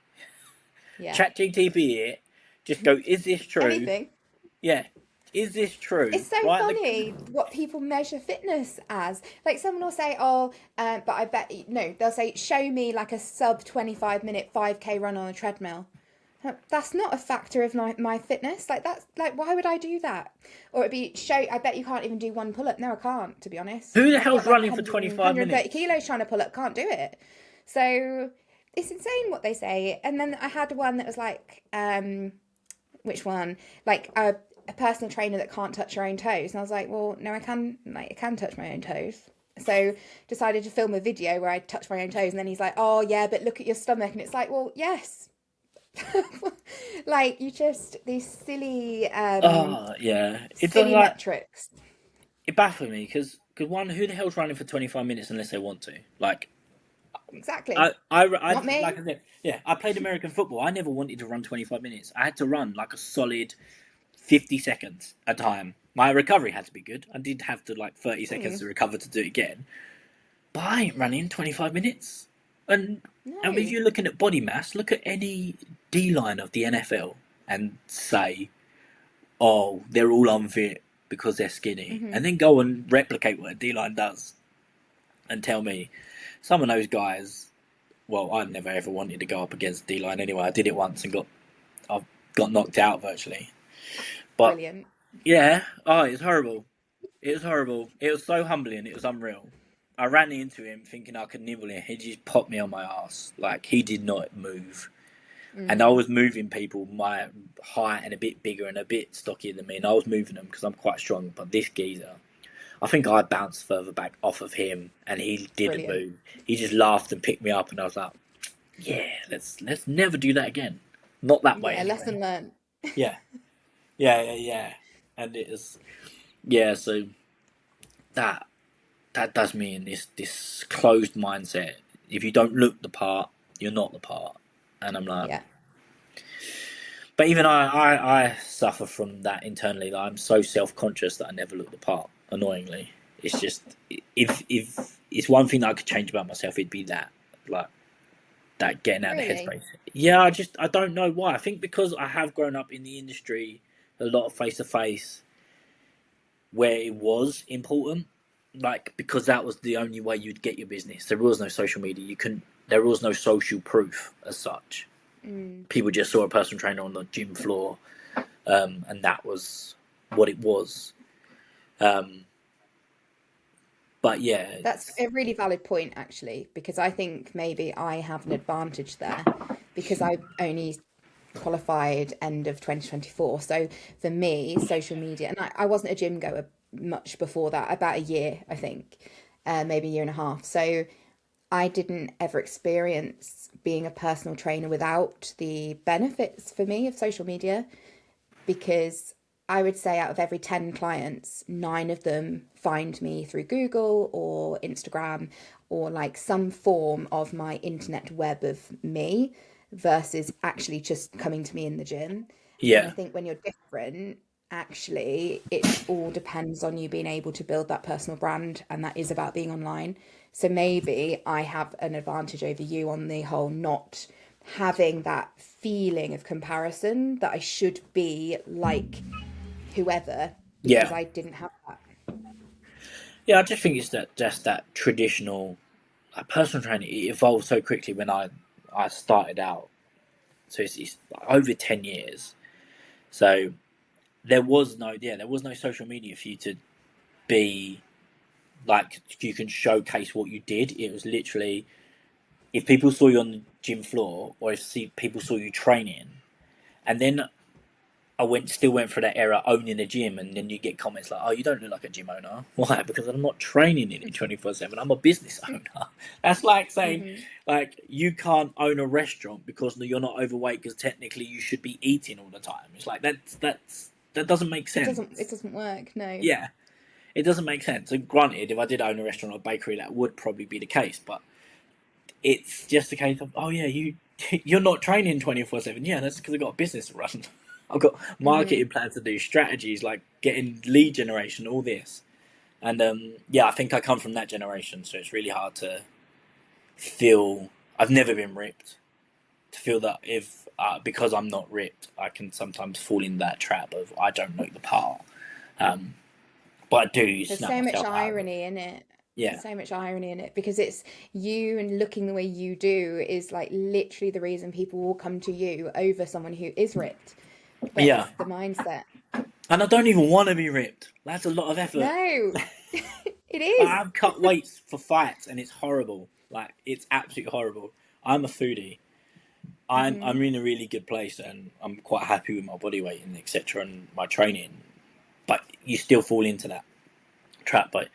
chat GTP it, just go, is this true? Anything. Yeah, is this true? It's so funny what people measure fitness as. Someone will say, oh, but I bet, no, they'll say, show me a sub 25 minute 5k run on a treadmill. That's not a factor of my fitness. That's why would I do that? Or it'd be I bet you can't even do one pull up. No, I can't, to be honest. Who the hell's running for 25 minutes? 130 kilos trying to pull up, can't do it. So it's insane what they say. And then I had one that was which one? A personal trainer that can't touch her own toes. And I was like, well, no, I can touch my own toes. So decided to film a video where I touch my own toes. And then he's like, oh yeah, but look at your stomach. And it's like, well, yes. These silly it's silly metrics. It baffles me because one, who the hell's running for 25 minutes unless they want to? Exactly. I Not me. I said, I played American football. I never wanted to run 25 minutes. I had to run a solid 50 seconds a time. My recovery had to be good. I did have to 30 seconds to recover to do it again, but I ain't running 25 minutes. And if you're looking at body mass, look at any D-line of the NFL and say, oh, they're all unfit because they're skinny. And then go and replicate what a D-line does and tell me some of those guys, well, I never ever wanted to go up against D-line anyway. I did it once and got knocked out virtually. But brilliant. Yeah, it was horrible. It was horrible. It was so humbling. It was unreal. I ran into him thinking I could nibble him. He just popped me on my ass. He did not move. And I was moving people my height and a bit bigger and a bit stockier than me. And I was moving them because I'm quite strong. But this geezer, I think I bounced further back off of him, and he didn't Brilliant. move. He just laughed and picked me up, and I was like, "Yeah, let's never do that again. Not that way, Yeah, anyway." lesson learned. Yeah, yeah. And it was yeah. So that that does mean this closed mindset. If you don't look the part, you're not the part. And I'm like, Yeah. but even I suffer from that internally. That I'm so self conscious that I never look the part. Annoyingly, it's just if it's one thing that I could change about myself, it'd be that, like, that getting out of the Really? headspace. Yeah, I don't know why. I think because I have grown up in the industry, a lot of face to face, where it was important, like, because that was the only way you'd get your business. There was no social media. You couldn't. There was no social proof as such. Mm. People just saw a personal trainer on the gym floor, and that was what it was. Um, but yeah, That's a really valid point, actually, because I think maybe I have an advantage there because I only qualified end of 2024. So for me, social media, and I wasn't a gym goer much before that, about a year, I think, maybe a year and a half. So I didn't ever experience being a personal trainer without the benefits for me of social media because I would say out of every 10 clients, 9 of them find me through Google or Instagram or like some form of my internet web of me versus actually just coming to me in the gym. And I yeah, think when you're different, actually, it all depends on you being able to build that personal brand, and that is about being online. So maybe I have an advantage over you on the whole not having that feeling of comparison that I should be like whoever because yeah, I didn't have that. yeah. I just think it's that just that traditional, like, personal training. It evolved so quickly when I started out. So it's over 10 years. So there was no social media for you to be like, you can showcase what you did. It was literally, if people saw you on the gym floor, or if people saw you training, and then still went through that era owning a gym, and then you get comments like, "Oh, you don't look like a gym owner." Why? Because I'm not training in it 24/7. I'm a business owner. That's like saying, Mm-hmm. like, you can't own a restaurant because you're not overweight, because technically you should be eating all the time. It's like that doesn't make It sense. doesn't work, no. Yeah, it doesn't make sense. And granted, if I did own a restaurant or a bakery, that would probably be the case. But it's just a case of, oh yeah, you're not training 24/7. Yeah, that's because I've got a business to run. I've got Mm-hmm. marketing plans to do, strategies like getting lead generation, all this. And yeah, I think I come from that generation, so it's really hard to feel. I've never been ripped. To feel that if because I'm not ripped, I can sometimes fall in that trap of I don't know the part. Um, but I do There's snap so much myself out of it. irony in it. Yeah, There's so much irony in it because it's you and looking the way you do is like literally the reason people will come to you over someone who is ripped. But yeah. it's the mindset. And I don't even want to be ripped. That's a lot of effort. No, it Like, is. I've cut weights for fights, and it's horrible. Like, it's absolutely horrible. I'm a foodie. Hmm. I'm in a really good place, and I'm quite happy with my body weight and etc. and my training. But you still fall into that trap. But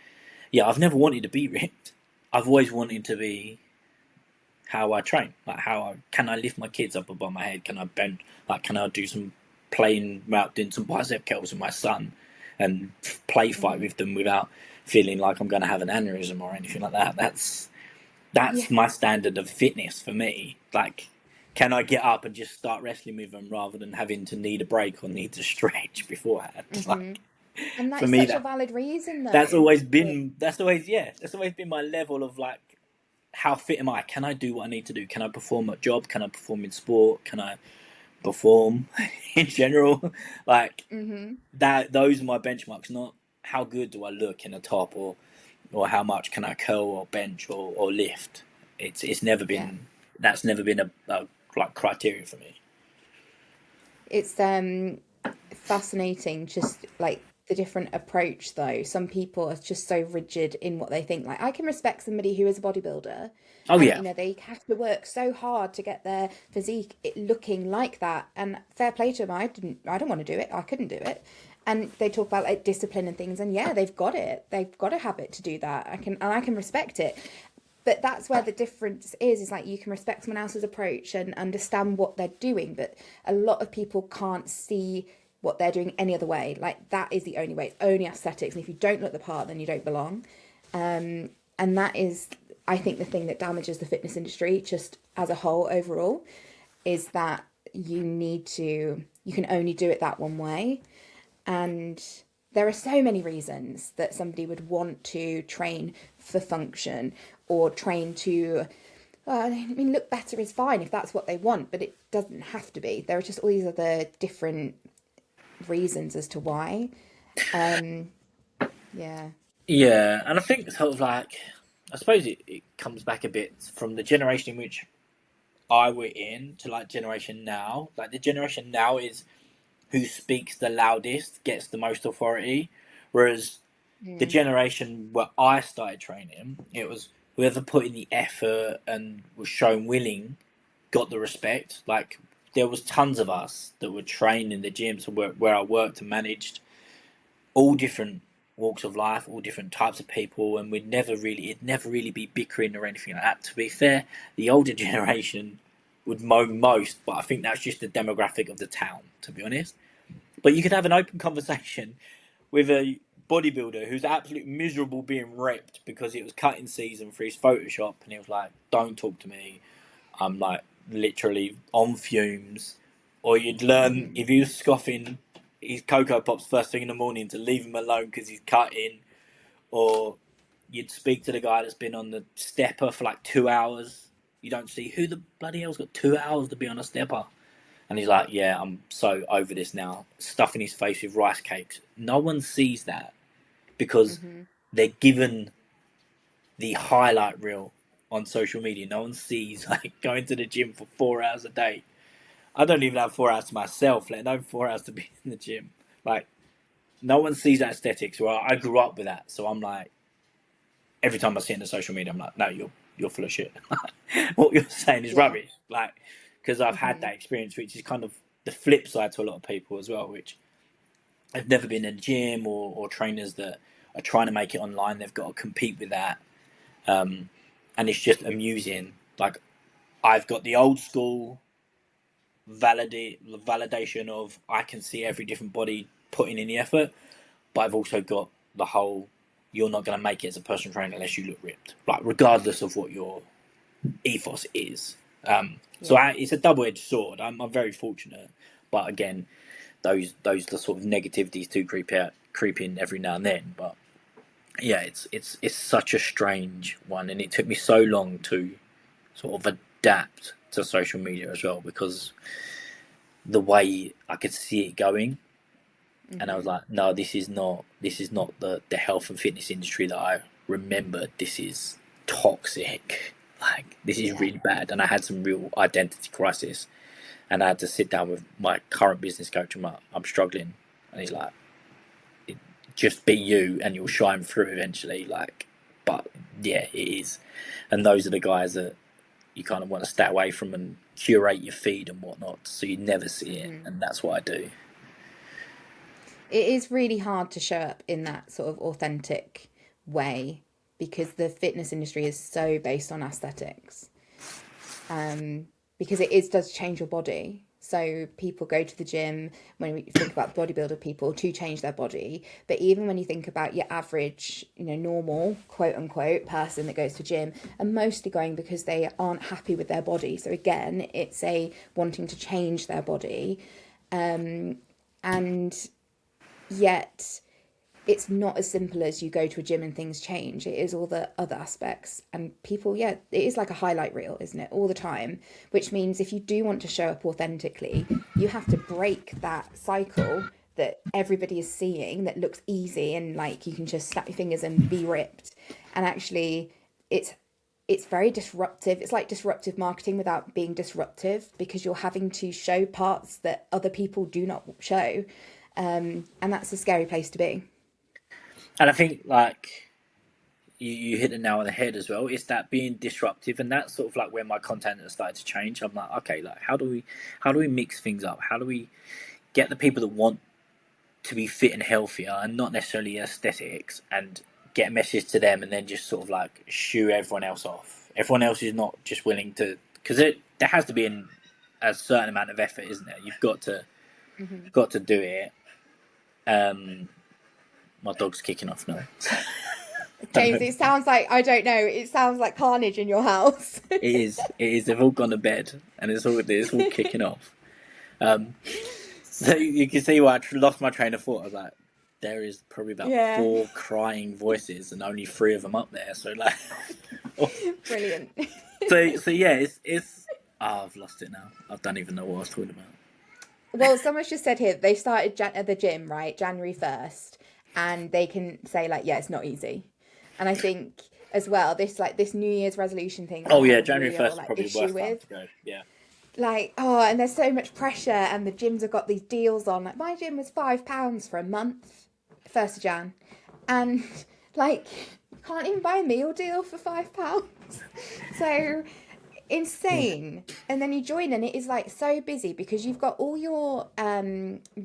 yeah, I've never wanted to be ripped. I've always wanted to be how I train. Like, can I lift my kids up above my head? Can I bend? Like, can I do some playing out doing some bicep curls with my son, and play fight Hmm. with them without feeling like I'm going to have an aneurysm or anything like that. Yeah. That's my standard of fitness for me. Like, can I get up and just start wrestling with them rather than having to need a break or need to stretch beforehand? Hmm. Like, And for that's me, such a valid reason, that's though. always For been that's always been my level of, like, how fit am I? Can I do what I need to do? Can I perform at job? Can I perform in sport? Can I perform in general? Like, hmm that. Those are my benchmarks. Not how good do I look in a top, or how much can I curl or bench or lift. It's never yeah, been That's never been a like criteria for me. it's fascinating, just like the different approach. Though some people are just so rigid in what they think. Like I can respect somebody who is a bodybuilder, Oh and yeah, they have to work so hard to get their physique looking like that. And fair play to them. I don't want to do it. I couldn't do it. And they talk about like discipline and things, and yeah, they've got it. They've got a habit to do that. I can respect it. But that's where the difference is like you can respect someone else's approach and understand what they're doing, but a lot of people can't see what they're doing any other way. Like that is the only way. It's only aesthetics, and if you don't look the part, then you don't belong. And that is, I think, the thing that damages the fitness industry just as a whole overall, is that you can only do it that one way. And there are so many reasons that somebody would want to train for function or train to, I mean, look better is fine if that's what they want, but it doesn't have to be. There are just all these other different reasons as to why. Yeah. Yeah, and I think sort of like, I suppose it comes back a bit from the generation in which I were in to like generation now. Like the generation now is who speaks the loudest gets the most authority, whereas the Mm. generation where I started training, it was whoever put in the effort and was shown willing got the respect. Like there was tons of us that were trained in the gyms where I worked and managed all different walks of life, all different types of people, and it'd never really be bickering or anything like that. To be fair, the older generation would moan most, but I think that's just the demographic of the town, to be honest. But you could have an open conversation with a bodybuilder who's absolutely miserable being ripped because it was cutting season for his Photoshop, and he was like, "Don't talk to me. I'm like literally on fumes." Or you'd learn Mm-hmm. if he was scoffing his Cocoa Pops first thing in the morning to leave him alone because he's cutting. Or you'd speak to the guy that's been on the stepper for like 2 hours. You don't see who the bloody hell's got 2 hours to be on a stepper. And he's like, "Yeah, I'm so over this now." Stuffing his face with rice cakes. No one sees that because Mm-hmm. they're given the highlight reel on social media. No one sees like going to the gym for 4 hours a day. I don't even have 4 hours to myself, let alone 4 hours to be in the gym. Like, no one sees that aesthetics. Well, I grew up with that, so I'm like, every time I see it in the social media, I'm like, no, you're full of shit. What you're saying is Yeah. rubbish. Like, because I've had Mm-hmm. that experience, which is kind of the flip side to a lot of people as well, which have never been in a gym or trainers that are trying to make it online. They've got to compete with that, and it's just amusing. Like, I've got the old school validation of I can see every different body putting in the effort, but I've also got the whole you're not going to make it as a personal trainer unless you look ripped, like regardless of what your ethos is. So Yeah. it's a double-edged sword. I'm very fortunate, but again, those the sort of negativities do creep in every now and then. But yeah, it's such a strange one, and it took me so long to sort of adapt to social media as well because the way I could see it going, and I was Mm-hmm. like, no, this is not the health and fitness industry that I remembered. This is toxic. Like this is Yeah. really bad, and I had some real identity crisis, and I had to sit down with my current business coach. I'm struggling, and he's like, just be you, and you'll shine through eventually. Like, but yeah, it is, and those are the guys that you kind of want to stay away from and curate your feed and whatnot, so you never see it, Mm-hmm. and that's what I do. It is really hard to show up in that sort of authentic way because the fitness industry is so based on aesthetics. Because does change your body. So people go to the gym when we think about the bodybuilder people to change their body. But even when you think about your average, normal quote unquote person that goes to gym, are mostly going because they aren't happy with their body. So again, it's a wanting to change their body. And yet it's not as simple as you go to a gym and things change. It is all the other aspects. And people, yeah, it is like a highlight reel, isn't it? All the time. Which means if you do want to show up authentically, you have to break that cycle that everybody is seeing that looks easy and like you can just snap your fingers and be ripped. And actually, it's very disruptive. It's like disruptive marketing without being disruptive because you're having to show parts that other people do not show. And that's a scary place to be. And I think like you hit the nail on the head as well. It's that being disruptive, and that's sort of like where my content has started to change. I'm like, okay, like how do we mix things up? How do we get the people that want to be fit and healthier and not necessarily aesthetics, and get a message to them and then just sort of like shoo everyone else off. Everyone else is not just willing to, because there has to be a certain amount of effort, isn't there? You've got to do it. My dog's kicking off now. James, it sounds like, I don't know, it sounds like carnage in your house. It is. They've all gone to bed and it's all kicking off. So you can see why I lost my train of thought. I was like, there is probably about 4 crying voices and only 3 of them up there. So like, Brilliant. So yeah, it's. Oh, I've lost it now. I don't even know what I was talking about. Well, someone's just said here they started at the gym, right, January 1st, and they can say like, yeah, it's not easy. And I think as well, this New Year's resolution thing. Oh yeah, January 1st like, probably worst time to go. Yeah. Like, and there's so much pressure, and the gyms have got these deals on. Like, my gym was £5 for a month, 1st of Jan, and like, you can't even buy a meal deal for £5. So insane. And then you join, and it is like so busy because you've got all your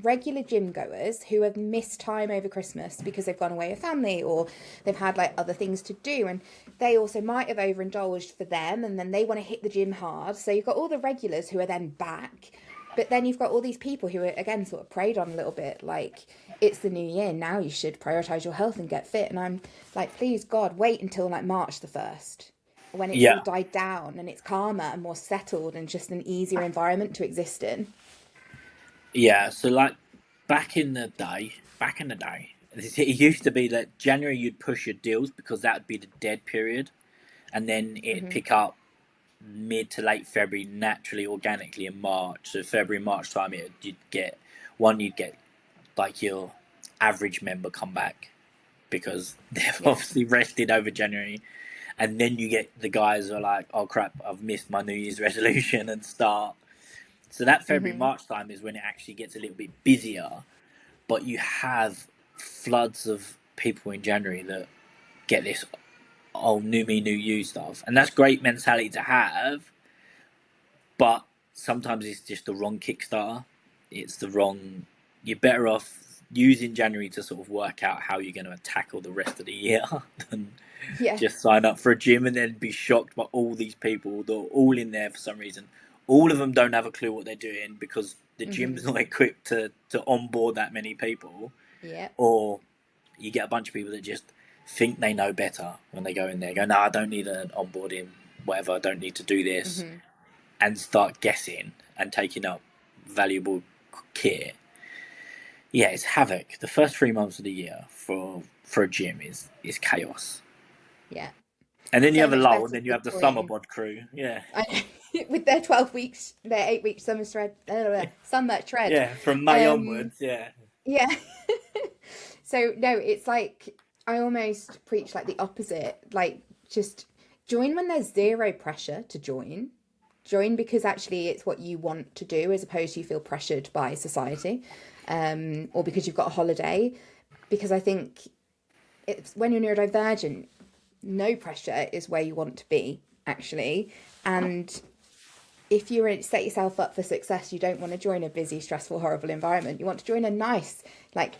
regular gym goers who have missed time over Christmas because they've gone away with family or they've had like other things to do, and they also might have overindulged for them, and then they want to hit the gym hard. So you've got all the regulars who are then back, but then you've got all these people who are again sort of preyed on a little bit, like, it's the new year, now you should prioritize your health and get fit. And I'm like, please God, wait until like March the 1st, when it's all died down and it's calmer and more settled and just an easier environment to exist in. Yeah, so like back in the day, it used to be that January you'd push your deals because that would be the dead period, and then it'd pick up mid to late February naturally, organically in March. So February, March time, you'd get like your average member come back because they've obviously rested over January. And then you get the guys who are like, oh crap, I've missed my New Year's resolution, and start. So that February, March time is when it actually gets a little bit busier. But you have floods of people in January that get this, new me, new you stuff. And that's great mentality to have. But sometimes it's just the wrong Kickstarter. You're better off using January to sort of work out how you're going to tackle the rest of the year than just sign up for a gym and then be shocked by all these people that are all in there for some reason. All of them don't have a clue what they're doing because the gym's not equipped to onboard that many people. Yeah. Or you get a bunch of people that just think they know better when they go in there. Go, no, I don't need an onboarding, whatever. I don't need to do this, and start guessing and taking up valuable kit. Yeah, it's havoc. The first 3 months of the year for a gym is chaos. Yeah. And then you have a lull, and then you have the summer bod crew. Yeah. With their 12 weeks, their 8-week summer thread. Summer tread. Yeah, from May onwards, yeah. Yeah. So, no, it's like, I almost preach like the opposite. Like, just join when there's zero pressure to join. Join because actually it's what you want to do, as opposed to you feel pressured by society, or because you've got a holiday. Because I think it's when you're neurodivergent, no pressure is where you want to be, actually. And if you set yourself up for success, you don't want to join a busy, stressful, horrible environment. You want to join a nice, like,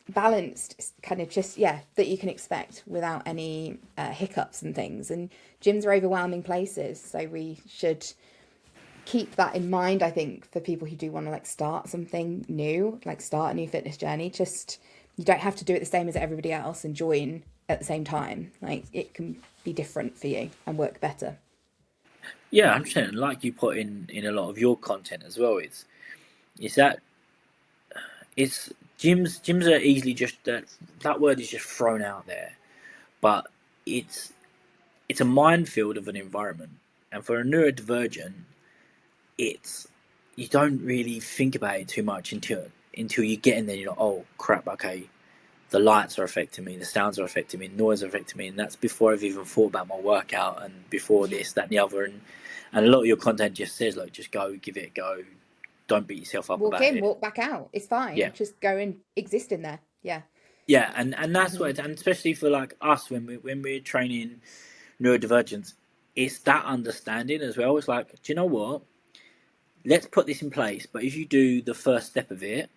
balanced kind of that you can expect without any hiccups and things. And gyms are overwhelming places, so we should keep that in mind, I think, for people who do want to like start something new, like start a new fitness journey. Just, you don't have to do it the same as everybody else and join at the same time. Like, it can be different for you and work better. Yeah, I'm saying, like you put in a lot of your content as well, it's gyms are easily just that word is just thrown out there, but it's a minefield of an environment. And for a neurodivergent, you don't really think about it too much until you get in there. You're like, oh crap, okay, the lights are affecting me, the sounds are affecting me, noise are affecting me, and that's before I've even thought about my workout and before this, that, and the other. And a lot of your content just says, like, just go, give it a go. Don't beat yourself up about it. Walk in, walk back out. It's fine. Yeah. Just go and exist in there. Yeah. Yeah, and that's what, and especially for like us when we're training neurodivergence, it's that understanding as well. It's like, do you know what? Let's put this in place. But if you do the first step of it,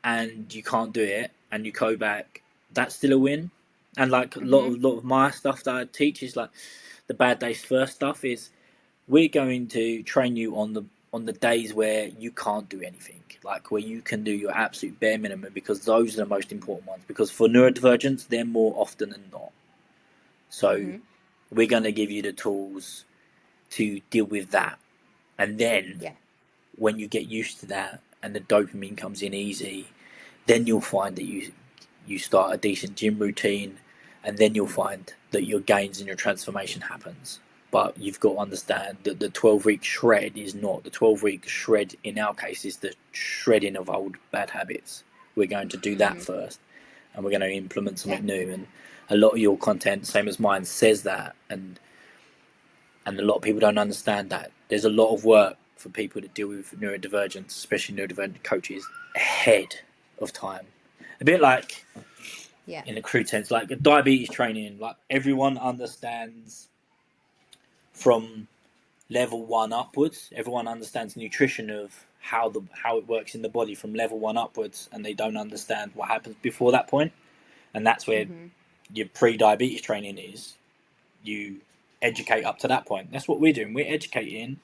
and you can't do it and you go back, that's still a win. And like a lot Mm-hmm. of my stuff that I teach is like the bad days first stuff is we're going to train you on the days where you can't do anything, like where you can do your absolute bare minimum, because those are the most important ones, because for neurodivergence they're more often than not. So Mm-hmm. we're going to give you the tools to deal with that, and then Yeah. when you get used to that and the dopamine comes in easy, then you'll find that you start a decent gym routine, and then you'll find that your gains and your transformation happens. But you've got to understand that the 12-week shred is not the 12-week shred. In our case, is the shredding of old bad habits. We're going to do that Mm-hmm. first, and we're going to implement Yeah. something new. And a lot of your content, same as mine, says that, and a lot of people don't understand that. There's a lot of work for people to deal with neurodivergence, especially neurodivergent coaches, ahead of time. A bit like, Yeah. in a crude sense, like a diabetes training, like everyone understands from level one upwards. Everyone understands nutrition of how it works in the body from level one upwards, and they don't understand what happens before that point. And that's where Mm-hmm. your pre-diabetes training is. You educate up to that point. That's what we're doing. We're educating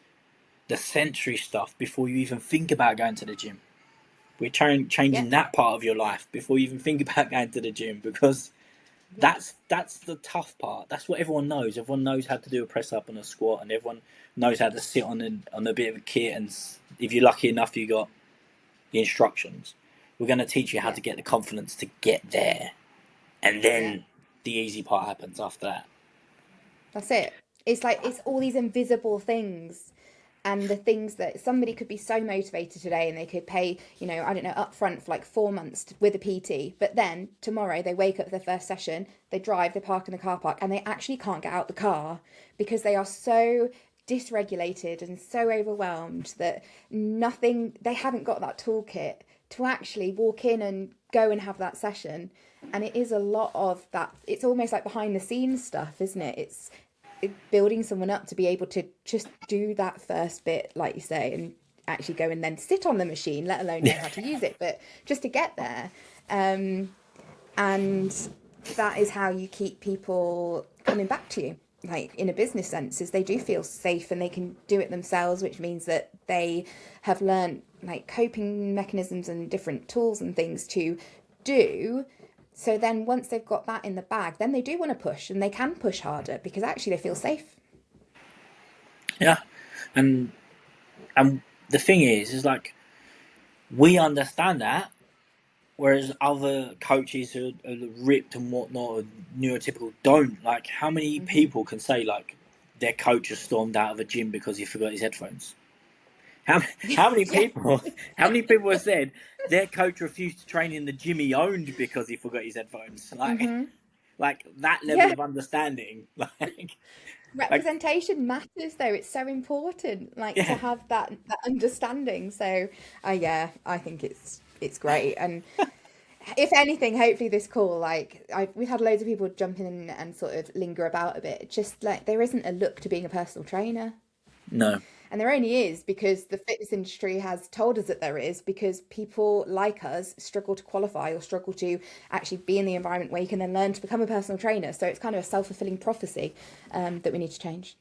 the sensory stuff before you even think about going to the gym. We're Yeah. changing that part of your life before you even think about going to the gym, because Yeah. that's the tough part. That's what everyone knows. Everyone knows how to do a press up and a squat, and everyone knows how to sit on a bit of a kit. And if you're lucky enough, you got the instructions. We're going to teach you how Yeah. to get the confidence to get there, and Yeah. then the easy part happens after that. That's it. It's like it's all these invisible things, and the things that somebody could be so motivated today and they could pay, I don't know, upfront for like 4 months with a PT, but then tomorrow they wake up for their first session, they drive, they park in the car park, and they actually can't get out the car because they are so dysregulated and so overwhelmed that they haven't got that toolkit to actually walk in and go and have that session. And it is a lot of that. It's almost like behind the scenes stuff, isn't it? It's building someone up to be able to just do that first bit, like you say, and actually go and then sit on the machine, let alone know how to use it, but just to get there. And that is how you keep people coming back to you, like in a business sense, is they do feel safe and they can do it themselves, which means that they have learned like coping mechanisms and different tools and things to do. So then once they've got that in the bag, then they do want to push, and they can push harder because actually they feel safe. Yeah, and the thing is like we understand that, whereas other coaches who are ripped and whatnot, neurotypical, don't. Like, how many Mm-hmm. people can say like their coach has stormed out of a gym because he forgot his headphones? How many Yeah. people? How many people have said their coach refused to train in the gym he owned because he forgot his headphones? Mm-hmm. Like that level Yeah. of understanding. Like Representation matters though. It's so important, like to yeah, have that understanding. So yeah, I think it's great. And if anything, hopefully this call, like we've had loads of people jump in and sort of linger about a bit. Just like there isn't a look to being a personal trainer. no, And there only is because the fitness industry has told us that there is, because people like us struggle to qualify or struggle to actually be in the environment where you can then learn to become a personal trainer. So it's kind of a self-fulfilling prophecy that we need to change.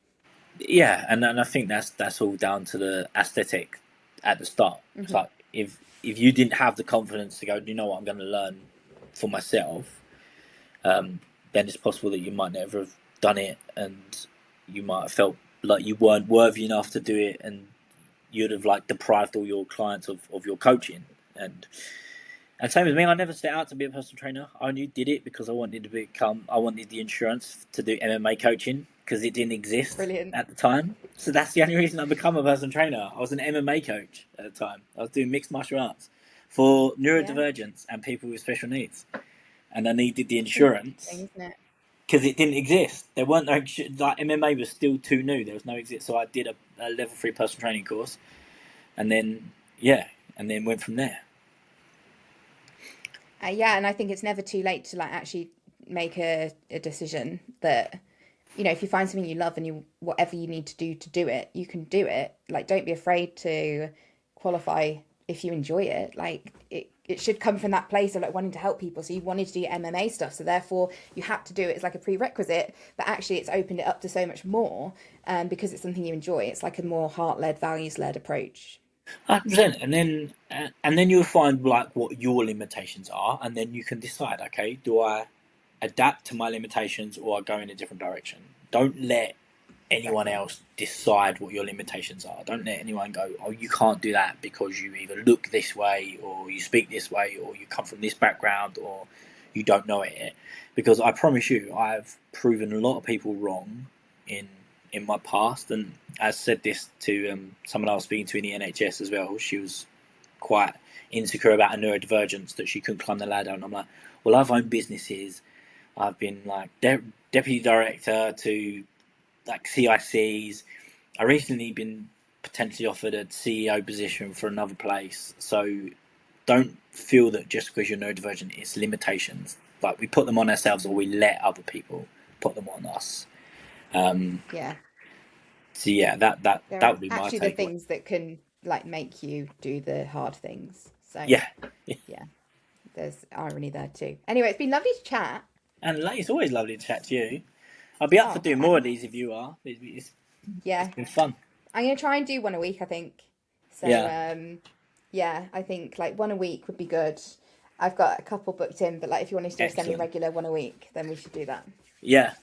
yeah, and I think that's all down to the aesthetic at the start. It's Hmm. like if you didn't have the confidence to go, you know what, I'm going to learn for myself, then it's possible that you might never have done it, and you might have felt like you weren't worthy enough to do it, and you'd have like deprived all your clients of your coaching. And same as me, I never set out to be a personal trainer. I only did it because I wanted the insurance to do MMA coaching because it didn't exist Brilliant. at the time. So that's the only reason I become a personal trainer. I was an MMA coach at the time. I was doing mixed martial arts for Yeah. neurodivergents and people with special needs. And I needed the It's interesting, insurance isn't it? because it didn't exist. There weren't no, like MMA was still too new. There was no exist. So I did a level 3 personal training course, and then and then went from there. Yeah, and I think it's never too late to like actually make a decision that, if you find something you love and you whatever you need to do it, you can do it. Like don't be afraid to qualify if you enjoy it. Like it should come from that place of like wanting to help people. So you wanted to do your MMA stuff, so therefore you had to do it as like a prerequisite. But actually, it's opened it up to so much more, because it's something you enjoy. It's like a more heart-led, values-led approach. 100%. And then you'll find like what your limitations are, and then you can decide, okay, do I adapt to my limitations or I go in a different direction? Don't let anyone Exactly. else decide what your limitations are. Don't let anyone go, oh, you can't do that because you either look this way or you speak this way or you come from this background or you don't know it yet. Because I promise you, I've proven a lot of people wrong in in my past, and I said this to someone I was speaking to in the NHS as well. She was quite insecure about a neurodivergence that she couldn't climb the ladder, and I'm like, well, I've owned businesses. I've been like deputy director to like CICs. I recently been potentially offered a CEO position for another place. So don't feel that just because you're neurodivergent, it's limitations. Like we put them on ourselves, or we let other people put them on us. Um, Yeah. so yeah, that They're would be my actually the takeaway. things that can like make you do the hard things. So Yeah, yeah, there's irony there too. Anyway, it's been lovely to chat. and like, it's always lovely to chat to you. I'll be up for Oh, doing more of these if thanks. you are. It's Yeah, been fun. I'm gonna try and do one a week, I think. So Yeah, yeah, I think like one a week would be good. I've got a couple booked in, but like if you wanted to do a excellent. semi-regular one a week, then we should do that. Yeah.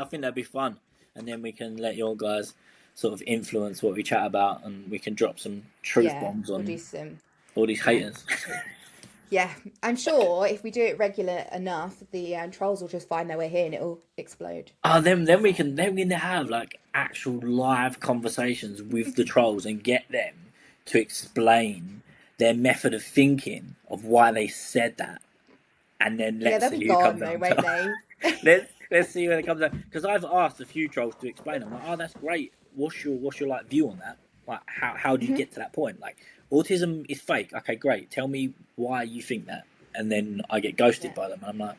I think that'd be fun, and then we can let your guys sort of influence what we chat about, and we can drop some truth Yeah, bombs we'll do on some. all these Yeah, haters. yeah. I'm sure if we do it regular enough, the trolls will just find their way here and it'll explode. Oh, then we So can have like actual live conversations with the trolls and get them to explain their method of thinking of why they said that, and then yeah, let's they'll be see who comes gone though, out. won't they? Let's see where it comes out, because I've asked a few trolls to explain. I'm like, oh, that's great. What's your like view on that? Like, how do you Mhm. get to that point? Like, autism is fake. Okay, great. Tell me why you think that. And then I get ghosted Yeah. by them. I'm like,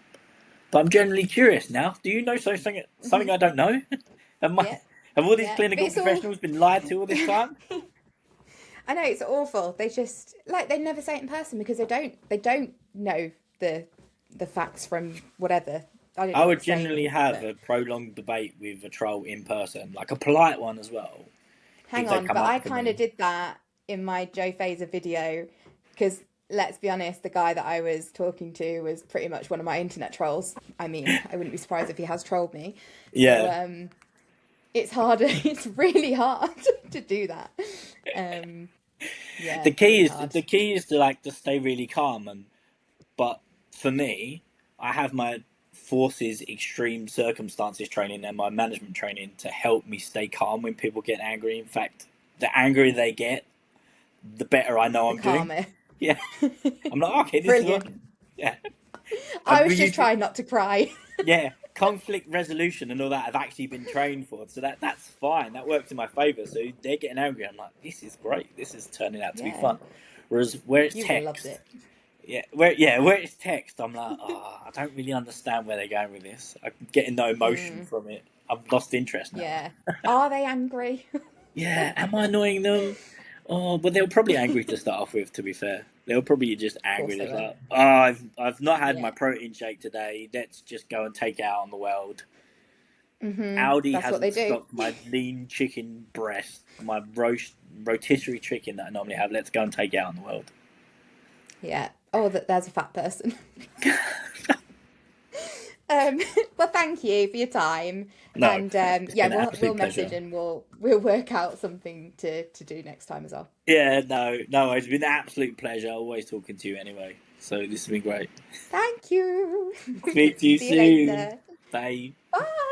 but I'm genuinely curious now. Do you know something Mhm. I don't know? Have Yeah. have all these Yeah. But clinical it's all. professionals been lied to all this time? I know it's awful. They just like they never say it in person because they don't know the the facts from whatever. I don't I know what would the saying generally is, have but a prolonged debate with a troll in person, like a polite one as well, hang if they on. come But I up to kind of me. did that in my Joe Phaser video because let's be honest, the guy that I was talking to was pretty much one of my internet trolls. I mean, I wouldn't be surprised if he has trolled me. So Yeah. it's harder. It's really hard to do that. Um, yeah, really hard. The key is to like to stay really calm, and but for me, I have my forces extreme circumstances training and my management training to help me stay calm when people get angry. In fact, the angrier they get, the better I know The I'm doing. calmer. Yeah, I'm like, okay, this is Brilliant. working. Yeah, I was we just use it. trying not to cry. Yeah, conflict resolution and all that I've actually been trained for, so that's fine. That works in my favour. So they're getting angry. I'm like, this is great. This is turning out to be Yeah, fun. Whereas where it's you would have loved text, it. where it's text, I'm like, I don't really understand where they're going with this. I'm getting no emotion Mm, from it. I've lost interest now. yeah. Are they angry? Yeah, am I annoying them? Oh, but they were probably angry to start off with. To be fair, they were probably just Of course angry. they Just were. like, oh, I've not had my Yeah. protein shake today. Let's just go and take it out on the world. Mhm. Aldi That's what they hasn't do. stocked my lean chicken breast, my rotisserie chicken that I normally have. Let's go and take it out in the world. Yeah. Oh, that there's a fat person. Um, well, thank you for your time, No, and it's yeah, been an we'll absolute message pleasure. and we'll work out something to do next time as well. Yeah, no, it's been an absolute pleasure. Always talking to you anyway. So this has been great. Thank you. Speak to you See you soon. later. Bye. Bye.